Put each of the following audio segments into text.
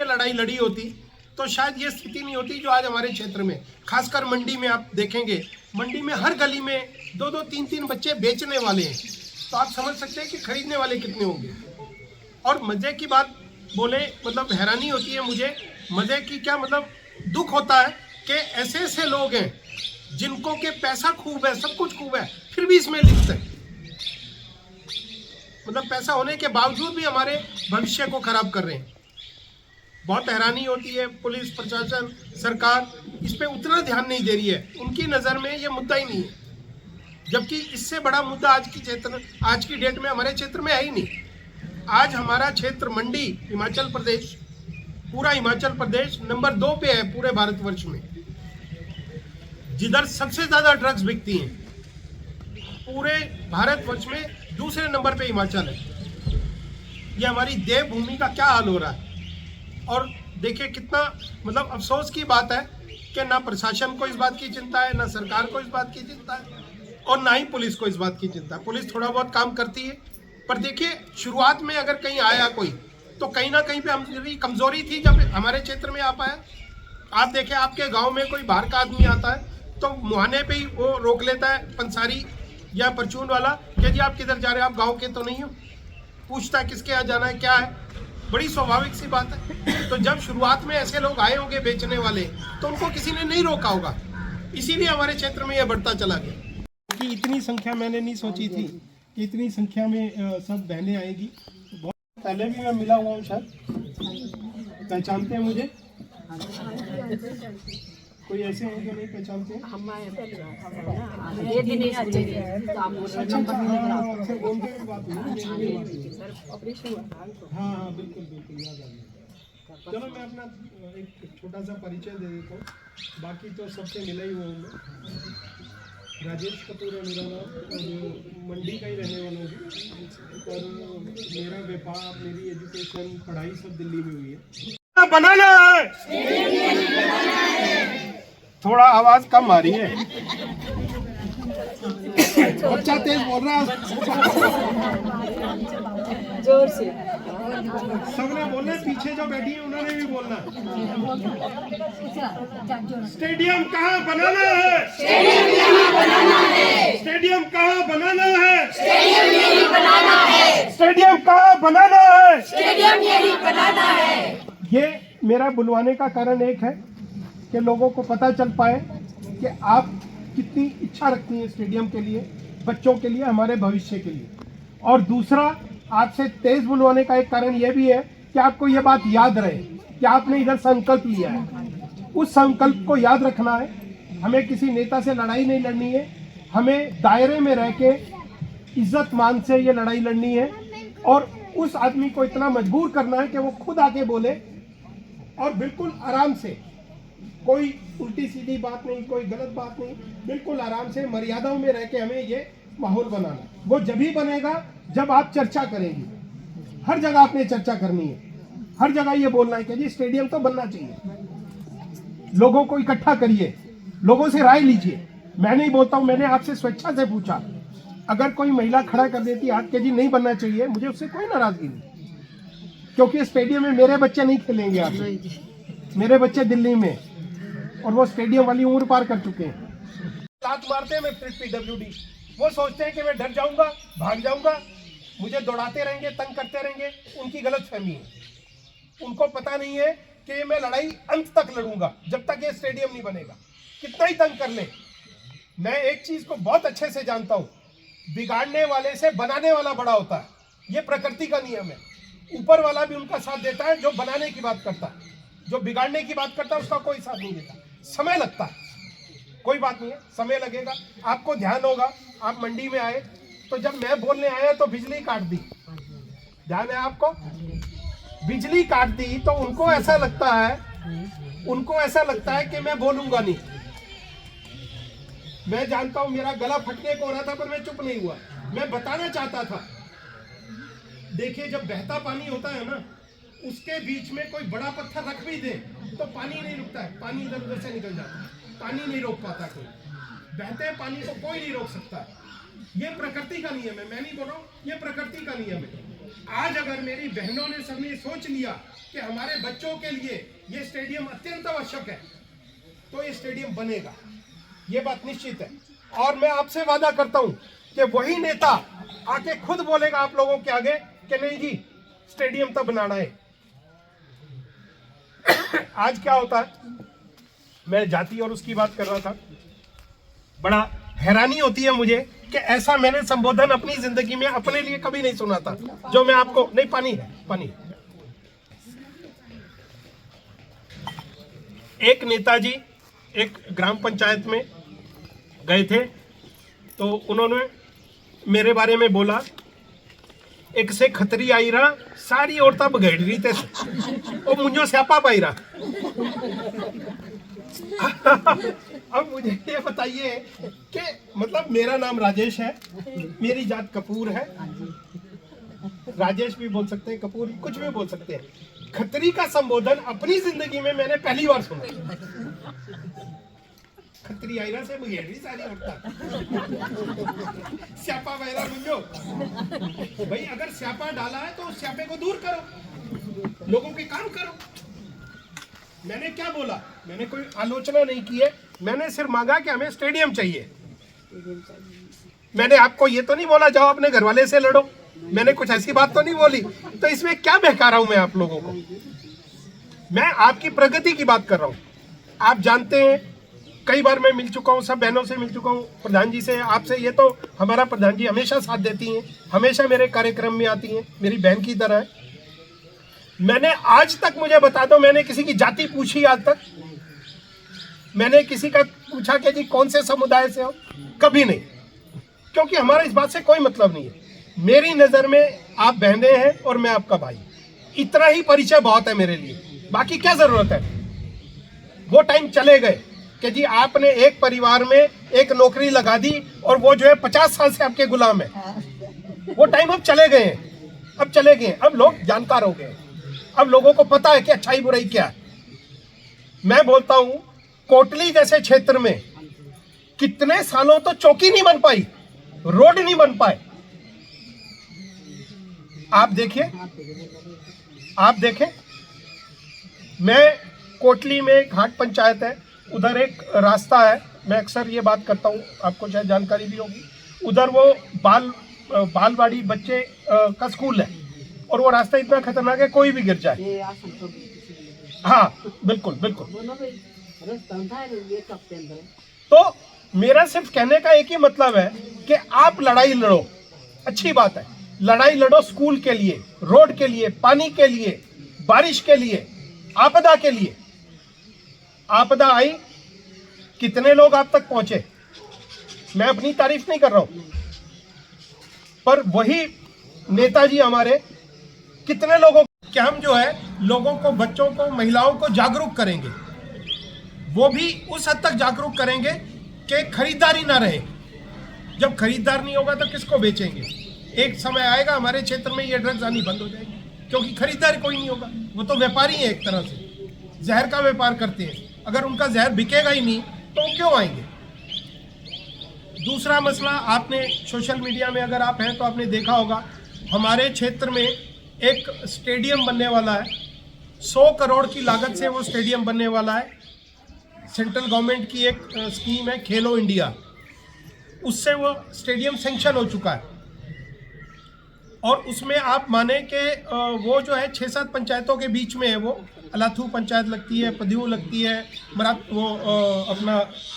लड़ाई लड़ी होती तो शायद ये स्थिति नहीं होती जो आज हमारे क्षेत्र में, खासकर मंडी में आप देखेंगे, मंडी में हर गली में 2-2, 3-3 बच्चे बेचने वाले हैं। तो आप समझ सकते हैं कि खरीदने वाले कितने होंगे। और मजे की बात बोले, मतलब हैरानी होती है मुझे, मजे की क्या मतलब दुख होता है कि ऐसे ऐसे लोग हैं जिनको के पैसा खूब है, सब कुछ खूब है, फिर भी इसमें लिप्त है। मतलब पैसा होने के बावजूद भी हमारे भविष्य को खराब कर रहे हैं। बहुत हैरानी होती है, पुलिस प्रशासन सरकार इस पे उतना ध्यान नहीं दे रही है। उनकी नज़र में ये मुद्दा ही नहीं है, जबकि इससे बड़ा मुद्दा आज की डेट में हमारे क्षेत्र में है ही नहीं। आज हमारा क्षेत्र मंडी हिमाचल प्रदेश, पूरा हिमाचल प्रदेश नंबर 2 पे है पूरे भारतवर्ष में, जिधर सबसे ज़्यादा ड्रग्स बिकती हैं। पूरे भारतवर्ष में दूसरे नंबर पे हिमाचल है। ये हमारी देवभूमि का क्या हाल हो रहा है। और देखिए कितना मतलब अफसोस की बात है कि ना प्रशासन को इस बात की चिंता है, ना सरकार को इस बात की चिंता है, और ना ही पुलिस को इस बात की चिंता है। पुलिस थोड़ा बहुत काम करती है, पर देखिए शुरुआत में अगर कहीं आया कोई तो कहीं ना कहीं पे हमारी कमजोरी थी जब हमारे क्षेत्र में आ पाया। आप देखें, आपके गांव में कोई बाहर का आदमी आता है तो मुहाने पे ही वो रोक लेता है पंसारी या परचून वाला कि जी आप किधर जा रहे हैं, आप गाँव के तो नहीं हो। पूछता है किसके यहाँ जाना है, क्या है, बड़ी स्वाभाविक सी बात है। तो जब शुरुआत में ऐसे लोग आए होंगे बेचने वाले, तो उनको किसी ने नहीं रोका होगा, इसीलिए हमारे क्षेत्र में यह बढ़ता चला गया। कि इतनी संख्या मैंने नहीं सोची थी कि इतनी संख्या में सब बहनें आएगी। बहुत पहले भी मैं मिला हुआ हूँ, शायद पहचानते हैं मुझे? कोई ऐसे हैं जो नहीं पहचानते? हाँ, बिल्कुल बिल्कुल याद आ गया। चलो मैं अपना एक छोटा सा परिचय दे देता हूँ, बाकी तो सबसे मिला ही हुआ हूँ मैं। राजेश कपूर है मेरा नाम, और मंडी का ही रहने वाला हूँ। और मेरा व्यापार, मेरी एजुकेशन, पढ़ाई सब दिल्ली में हुई है। बनाना है, थोड़ा आवाज कम आ रही है, बच्चा तेज बोल रहा है, जोर से सबने बोलना, पीछे जो बैठी है उन्होंने भी बोलना। स्टेडियम कहाँ बनाना है, स्टेडियम यहीं बनाना है, स्टेडियम कहाँ बनाना है, स्टेडियम यहीं बनाना है, स्टेडियम कहाँ बनाना है, स्टेडियम यहीं बनाना है। ये मेरा बुलवाने का कारण एक है कि लोगों को पता चल पाए कि आप कितनी इच्छा रखती हैं स्टेडियम के लिए, बच्चों के लिए, हमारे भविष्य के लिए। और दूसरा, आपसे तेज बुलवाने का एक कारण यह भी है कि आपको यह बात याद रहे कि आपने इधर संकल्प लिया है। उस संकल्प को याद रखना है। हमें किसी नेता से लड़ाई नहीं लड़नी है, हमें दायरे में रह के इज्जत मान से ये लड़ाई लड़नी है। और उस आदमी को इतना मजबूर करना है कि वो खुद आके बोले, और बिल्कुल आराम से, कोई उल्टी सीधी बात नहीं, कोई गलत बात नहीं, बिल्कुल आराम से मर्यादाओं में रह के हमें ये माहौल बनाना। वो जब ही बनेगा जब आप चर्चा करेंगे। हर जगह आपने चर्चा करनी है, हर जगह ये बोलना है कि जी स्टेडियम तो बनना चाहिए। लोगों को इकट्ठा करिए, लोगों से राय लीजिए। मैं नहीं बोलता हूँ, मैंने आपसे स्वेच्छा से पूछा। अगर कोई महिला खड़ा कर देती हाथ के जी नहीं बनना चाहिए, मुझे उससे कोई नाराजगी नहीं, क्योंकि स्टेडियम में मेरे बच्चे नहीं खेलेंगे। आप, मेरे बच्चे दिल्ली में, और वो स्टेडियम वाली उम्र पार कर चुके हैं। लात मारते हैं, मैं फिर PWD, वो सोचते हैं कि मैं डर जाऊंगा, भाग जाऊंगा, मुझे दौड़ाते रहेंगे, तंग करते रहेंगे। उनकी गलतफहमी है। उनको पता नहीं है कि मैं लड़ाई अंत तक लड़ूंगा जब तक ये स्टेडियम नहीं बनेगा, कितना ही तंग कर ले। मैं एक चीज को बहुत अच्छे से जानता हूँ, बिगाड़ने वाले से बनाने वाला बड़ा होता है। ये प्रकृति का नियम है। ऊपर वाला भी उनका साथ देता है जो बनाने की बात करता है, जो बिगाड़ने की बात करता है उसका कोई साथ नहीं देता। समय लगता है, कोई बात नहीं है, समय लगेगा। आपको ध्यान होगा, आप मंडी में आए तो जब मैं बोलने आया तो बिजली काट दी, ध्यान है आपको? बिजली काट दी तो उनको ऐसा लगता है कि मैं बोलूंगा नहीं। मैं जानता हूं मेरा गला फटने को हो रहा था, पर मैं चुप नहीं हुआ। मैं बताना चाहता था। देखिए, जब बहता पानी होता है ना, उसके बीच में कोई बड़ा पत्थर रख भी दे तो पानी नहीं रुकता है, पानी इधर उधर से निकल जाता है। पानी नहीं रोक पाता कोई, बहते पानी को कोई नहीं रोक सकता। ये प्रकृति का नियम है, मैं नहीं बोल रहा हूँ, ये प्रकृति का नियम है। आज अगर मेरी बहनों ने सबने सोच लिया कि हमारे बच्चों के लिए ये स्टेडियम अत्यंत आवश्यक है, तो ये स्टेडियम बनेगा, ये बात निश्चित है। और मैं आपसे वादा करता हूं कि वही नेता आके खुद बोलेगा आप लोगों के आगे कि नहीं जी स्टेडियम तो बनाना है। आज क्या होता है, मैं जाति और उसकी बात कर रहा था, बड़ा हैरानी होती है मुझे कि ऐसा मैंने संबोधन अपनी जिंदगी में अपने लिए कभी नहीं सुना था, जो मैं आपको नहीं, पानी है, पानी। एक नेताजी एक ग्राम पंचायत में गए थे, तो उन्होंने मेरे बारे में बोला, एक से खतरी आई रहा, सारी औरतां बगैर रही थे और मुझे स्यापा पाई रहा। अब मुझे ये बताइए कि मतलब मेरा नाम राजेश है, मेरी जात कपूर है, राजेश भी बोल सकते हैं, कपूर कुछ भी बोल सकते हैं। खतरी का संबोधन अपनी जिंदगी में मैंने पहली बार सुना। खतरी आयरा से बगैर सारी औरतां स्यापा वैरा मुझो। भाई अगर स्यापा डाला है तो उस स्यापे को दूर करो, लोगों के काम करो। मैंने क्या बोला, मैंने कोई आलोचना नहीं की है, मैंने सिर्फ मांगा कि हमें स्टेडियम चाहिए। मैंने आपको ये तो नहीं बोला जाओ अपने घर वाले से लड़ो, मैंने कुछ ऐसी बात तो नहीं बोली। तो इसमें क्या बहका रहा हूं मैं आप लोगों को, मैं आपकी प्रगति की बात कर रहा हूं। आप जानते हैं कई बार मैं मिल चुका हूं, सब बहनों से मिल चुका हूं, प्रधान जी से, आपसे। ये तो हमारा प्रधान जी हमेशा साथ देती हैं, हमेशा मेरे कार्यक्रम में आती हैं, मेरी बहन की तरह है। मैंने आज तक, मुझे बता दो, मैंने किसी की जाति पूछी आज तक? मैंने किसी का पूछा कि जी कौन से समुदाय से हो? कभी नहीं, क्योंकि हमारा इस बात से कोई मतलब नहीं है। मेरी नज़र में आप बहनें हैं और मैं आपका भाई, इतना ही परिचय बहुत है मेरे लिए, बाकी क्या ज़रूरत है। वो टाइम चले गए कि जी आपने एक परिवार में एक नौकरी लगा दी और वो जो है 50 साल से आपके गुलाम है। वो टाइम अब चले गए हैं, अब चले गए। अब लोग जानकार हो गए, अब लोगों को पता है कि अच्छाई बुराई क्या है। मैं बोलता हूं कोटली जैसे क्षेत्र में कितने सालों तो चौकी नहीं बन पाई, रोड नहीं बन पाए। आप देखिए, आप देखें, मैं कोटली में घाट पंचायत है, उधर एक रास्ता है, मैं अक्सर ये बात करता हूँ, आपको शायद जानकारी भी होगी। उधर वो बालवाड़ी बच्चे का स्कूल है और वो रास्ता इतना खतरनाक है, कोई भी गिर जाए। हाँ बिल्कुल बिल्कुल। तो मेरा सिर्फ कहने का एक ही मतलब है कि आप लड़ाई लड़ो, अच्छी बात है, लड़ाई लड़ो स्कूल के लिए, रोड के लिए, पानी के लिए, बारिश के लिए, आपदा के लिए। आपदा आई, कितने लोग आप तक पहुंचे, मैं अपनी तारीफ नहीं कर रहा हूं, पर वही नेताजी हमारे कितने लोगों कि हम जो है लोगों को, बच्चों को, महिलाओं को जागरूक करेंगे। वो भी उस हद तक जागरूक करेंगे कि खरीदारी ना रहे। जब खरीदार नहीं होगा तो किसको बेचेंगे? एक समय आएगा हमारे क्षेत्र में ये ड्रग्स आनी बंद हो जाएगी, क्योंकि खरीदार कोई नहीं होगा। वो तो व्यापारी हैं, एक तरह से जहर का व्यापार करते हैं। अगर उनका जहर बिकेगा ही नहीं तो क्यों आएंगे? दूसरा मसला, आपने सोशल मीडिया में अगर आप हैं तो आपने देखा होगा, हमारे क्षेत्र में एक स्टेडियम बनने वाला है, 100 करोड़ की लागत से वो स्टेडियम बनने वाला है। सेंट्रल गवर्नमेंट की एक स्कीम है खेलो इंडिया, उससे वो स्टेडियम सैंक्शन हो चुका है। और उसमें आप माने कि वो जो है 6-7 पंचायतों के बीच में है। वो अलाथू पंचायत लगती है, पदियो लगती है, वो अपना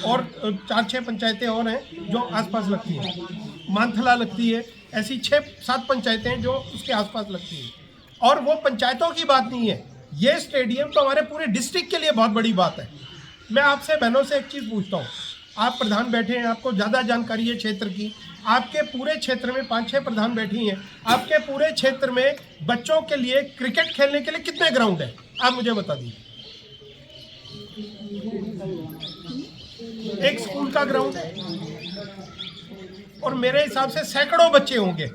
और 4-6 पंचायतें और हैं जो आसपास लगती हैं, मानथला लगती है, ऐसी 6-7 पंचायतें हैं जो उसके आसपास लगती हैं। और वो पंचायतों की बात नहीं है, ये स्टेडियम तो हमारे पूरे डिस्ट्रिक्ट के लिए बहुत बड़ी बात है। मैं आपसे बहनों से एक चीज़ पूछता हूँ, आप प्रधान बैठे हैं, आपको ज़्यादा जानकारी है क्षेत्र की, आपके पूरे क्षेत्र में 5-6 प्रधान बैठी हैं, आपके पूरे क्षेत्र में बच्चों के लिए क्रिकेट खेलने के लिए कितने ग्राउंड हैं? आप मुझे बता दीजिए। एक स्कूल का ग्राउंड है और मेरे हिसाब से सैकड़ों बच्चे होंगे,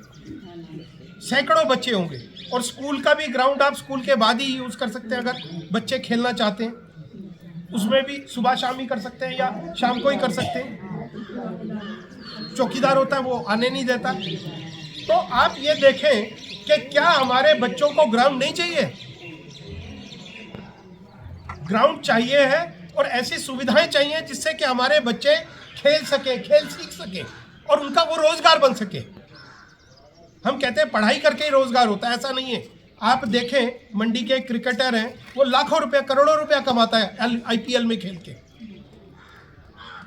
सैकड़ों बच्चे होंगे। और स्कूल का भी ग्राउंड आप स्कूल के बाद ही यूज़ कर सकते हैं अगर बच्चे खेलना चाहते हैं। उसमें भी सुबह शाम ही कर सकते हैं या शाम को ही कर सकते हैं। चौकीदार होता है वो आने नहीं देता। तो आप ये देखें कि क्या हमारे बच्चों को ग्राउंड नहीं चाहिए? ग्राउंड चाहिए है और ऐसी सुविधाएं चाहिए जिससे कि हमारे बच्चे खेल सके, खेल सीख सके और उनका वो रोजगार बन सके। हम कहते हैं पढ़ाई करके ही रोजगार होता है, ऐसा नहीं है। आप देखें मंडी के क्रिकेटर हैं, वो लाखों रुपया, करोड़ों रुपया कमाता है IPL में खेल के।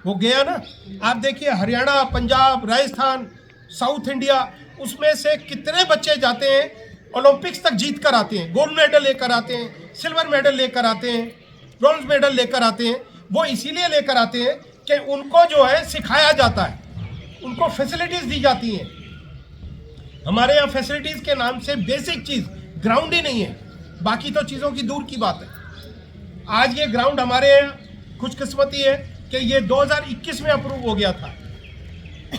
वो गया ना, आप देखिए हरियाणा, पंजाब, राजस्थान, साउथ इंडिया, उसमें से कितने बच्चे जाते हैं ओलंपिक्स तक जीत कर आते हैं, गोल्ड मेडल लेकर आते हैं, सिल्वर मेडल लेकर आते हैं, ब्रॉन्ज मेडल लेकर आते हैं। वो इसीलिए लेकर आते हैं कि उनको जो है सिखाया जाता है, उनको फैसिलिटीज दी जाती हैं। हमारे यहाँ फैसिलिटीज के नाम से बेसिक चीज ग्राउंड ही नहीं है, बाकी तो चीज़ों की दूर की बात है। आज ये ग्राउंड हमारे यहाँ खुशकिस्मती है कि ये 2021 में अप्रूव हो गया था,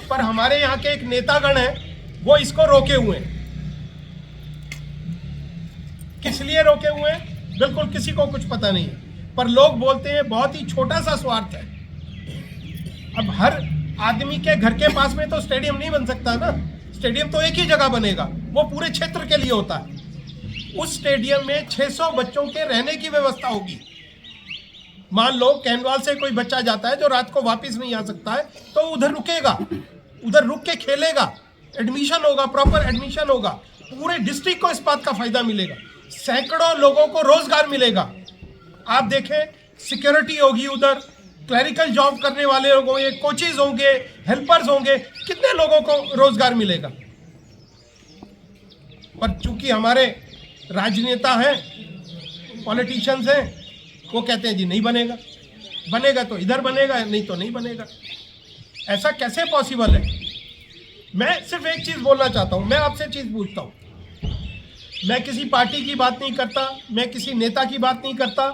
पर हमारे यहाँ के एक नेतागण हैं वो इसको रोके हुए हैं। किस लिए रोके हुए हैं बिल्कुल किसी को कुछ पता नहीं है, पर लोग बोलते हैं बहुत ही छोटा सा स्वार्थ है। अब हर आदमी के घर के पास में तो स्टेडियम नहीं बन सकता ना, स्टेडियम तो एक ही जगह बनेगा, वो पूरे क्षेत्र के लिए होता है। उस स्टेडियम में 600 बच्चों के रहने की व्यवस्था होगी। मान लो कैनवाल से कोई बच्चा जाता है जो रात को वापस नहीं आ सकता है, तो उधर रुकेगा, उधर रुक के खेलेगा, एडमिशन होगा, प्रॉपर एडमिशन होगा, पूरे डिस्ट्रिक्ट को इस बात का फायदा मिलेगा, सैकड़ों लोगों को रोजगार मिलेगा। आप देखें सिक्योरिटी होगी उधर, क्लरिकल जॉब करने वाले लोग होंगे, कोचेज होंगे, हेल्पर्स होंगे, कितने लोगों को रोजगार मिलेगा। पर चूंकि हमारे राजनेता हैं, पॉलिटिशियंस हैं, वो कहते हैं जी नहीं बनेगा, बनेगा तो इधर बनेगा, नहीं तो नहीं बनेगा। ऐसा कैसे पॉसिबल है? मैं सिर्फ एक चीज़ बोलना चाहता हूँ, मैं आपसे चीज़ पूछता हूँ, मैं किसी पार्टी की बात नहीं करता, मैं किसी नेता की बात नहीं करता,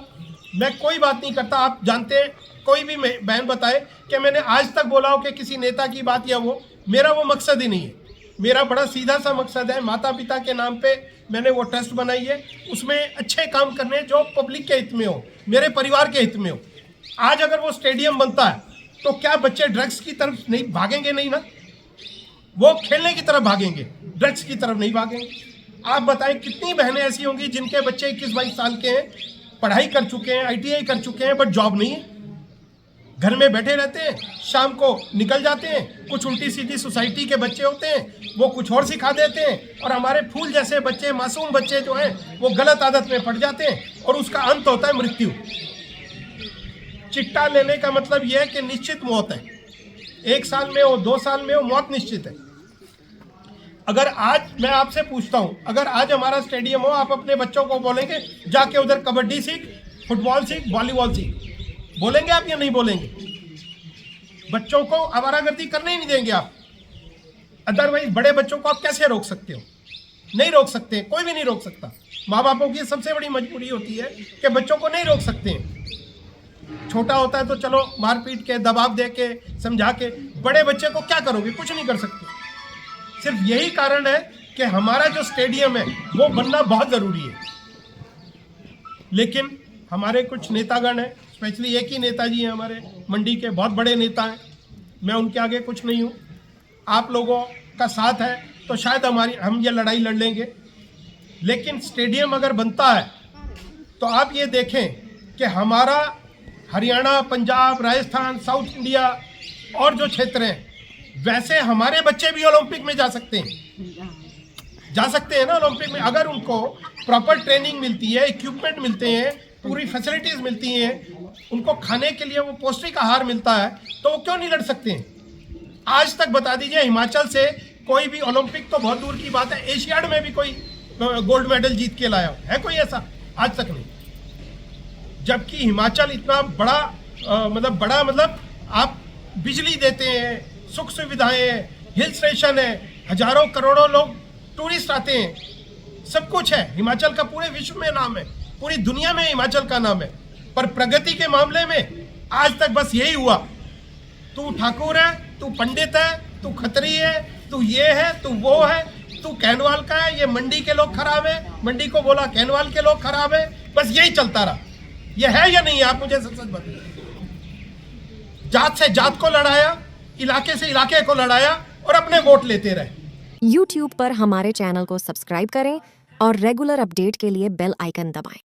मैं कोई बात नहीं करता। आप जानते हैं, कोई भी बहन बताए कि मैंने आज तक बोला हो कि किसी नेता की बात या वो, मेरा वो मकसद ही नहीं है। मेरा बड़ा सीधा सा मकसद है, माता पिता के नाम पे मैंने वो ट्रस्ट बनाई है, उसमें अच्छे काम करने जो पब्लिक के हित में हो, मेरे परिवार के हित में हो। आज अगर वो स्टेडियम बनता है तो क्या बच्चे ड्रग्स की तरफ नहीं भागेंगे? नहीं ना, वो खेलने की तरफ भागेंगे, ड्रग्स की तरफ नहीं भागेंगे। आप बताएं कितनी बहनें ऐसी होंगी जिनके बच्चे 21-22 साल के हैं, पढ़ाई कर चुके हैं, ITI कर चुके हैं, बट जॉब नहीं है, घर में बैठे रहते हैं, शाम को निकल जाते हैं। कुछ उल्टी सीधी सोसाइटी के बच्चे होते हैं, वो कुछ और सिखा देते हैं, और हमारे फूल जैसे बच्चे, मासूम बच्चे जो हैं, वो गलत आदत में पड़ जाते हैं और उसका अंत होता है मृत्यु। चिट्टा लेने का मतलब यह है कि निश्चित मौत है, 1 साल में हो, 2 साल में हो, मौत निश्चित है। अगर आज मैं आपसे पूछता हूं, अगर आज हमारा स्टेडियम हो, आप अपने बच्चों को बोलेंगे जाके उधर कबड्डी सीख, फुटबॉल सीख, वॉलीबॉल सीख, बोलेंगे आप या नहीं बोलेंगे? बच्चों को आवारागर्दी करने ही नहीं देंगे आप। अदरवाइज बड़े बच्चों को आप कैसे रोक सकते हो? नहीं रोक सकते, कोई भी नहीं रोक सकता। माँ बापों की सबसे बड़ी मजबूरी होती है कि बच्चों को नहीं रोक सकते हैं। छोटा होता है तो चलो मारपीट के, दबाव दे के, समझा के, बड़े बच्चे को क्या करोगे? कुछ नहीं कर सकते। सिर्फ यही कारण है कि हमारा जो स्टेडियम है वो बनना बहुत ज़रूरी है। लेकिन हमारे कुछ नेतागण हैं, स्पेशली एक ही नेताजी हैं हमारे मंडी के, बहुत बड़े नेता हैं, मैं उनके आगे कुछ नहीं हूँ। आप लोगों का साथ है तो शायद हम ये लड़ाई लड़ लेंगे। लेकिन स्टेडियम अगर बनता है तो आप ये देखें कि हमारा हरियाणा, पंजाब, राजस्थान, साउथ इंडिया और जो क्षेत्र हैं, वैसे हमारे बच्चे भी ओलंपिक में जा सकते हैं ना ओलंपिक में, अगर उनको प्रॉपर ट्रेनिंग मिलती है, इक्विपमेंट मिलते हैं, पूरी फैसिलिटीज मिलती हैं, उनको खाने के लिए वो पौष्टिक आहार मिलता है, तो वो क्यों नहीं लड़ सकते हैं? आज तक बता दीजिए हिमाचल से कोई भी ओलंपिक तो बहुत दूर की बात है, एशियाड में भी कोई गोल्ड मेडल जीत के लाया है कोई ऐसा? आज तक नहीं। जबकि हिमाचल इतना बड़ा मतलब आप बिजली देते हैं, सुख सुविधाएं, हिल स्टेशन है, हजारों करोड़ों लोग टूरिस्ट आते हैं, सब कुछ है। हिमाचल का पूरे विश्व में नाम है, पूरी दुनिया में हिमाचल का नाम है। पर प्रगति के मामले में आज तक बस यही हुआ, तू ठाकुर है, तू पंडित है, तू खत्री है, तू ये है, तू वो है, तू कैनवाल का है, ये मंडी के लोग खराब है, मंडी को बोला कैनवाल के लोग खराब है, बस यही चलता रहा। ये है या नहीं है? आप मुझे सच बताइए। जात से जात को लड़ाया, इलाके से इलाके को लड़ाया और अपने वोट लेते रहे। YouTube पर हमारे चैनल को सब्सक्राइब करें और रेगुलर अपडेट के लिए बेल आइकन दबाएं।